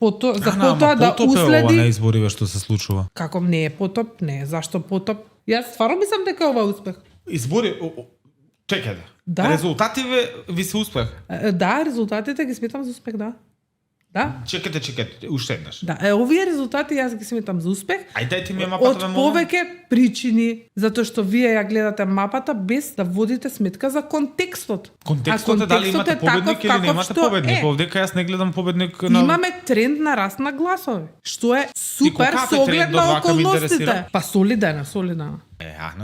за потоа да уследи ова на избориве што се случува. Како не е потоп? Не, зашто потоп? Јас стварно мислам дека ова е успех. Избори чекајте. Да. Резултативе ви се успех. Да, резултатите ги сметам за успех, да. Да. Чекајте, уште еднаш. Да, овие резултати јас ги сметам за успех. Ајде дајте ми мапата од повеќе причини, затоа што вие ја гледате мапата без да водите сметка за контекстот. Контекстот е дали имате победник или немате победник. Овдека јас не гледам победник на... Имаме тренд на раст на гласови, што е супер со оглед на околностите. Па солиден.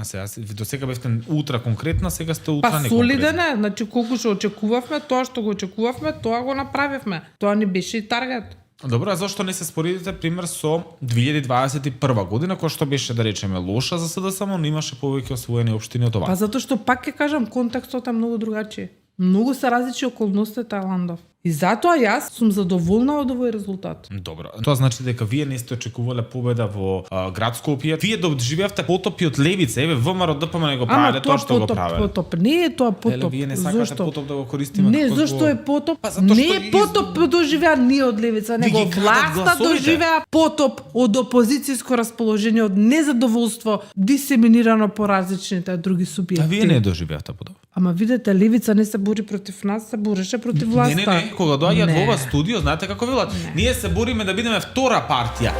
Сега до сега бевте утра конкретна, сега сте утра неконкретна. Па солиден е, значи колку што очекувавме, тоа што го очекувавме, тоа го направивме. Тоа не беше и таргет. Добро, а зошто не се споредите пример со 2021 година, која што беше да речеме лоша за СДСМ, но имаше повеќе освоени општини од ова? Па затоа што пак ќе кажам контекстот е многу другачи. Многу се различни околностите Тајландов. И затоа јас сум задоволна од овој резултат. Добро. Тоа значи дека вие не сте очекувале победа во град Скопје. Вие доживеавте потопи од левица. Еве ВМРО ДПМН не го правеле тоа што го правеле. Потоп не е тоа потоп. Вие не сакате потоп да го користиме. Не, зашто е потоп? Не е потоп доживеа ние од левица, него власта доживеа потоп од опозицијско расположение, од незадоволство дисеминирано по различните други субјекти. А вие не доживеавте потоп. Ама видете, левица не се бори против нас, се бореше против власта. Не, кога доаѓаат во ова студио, знаете како велат? Ние се бориме да бидеме втора партија.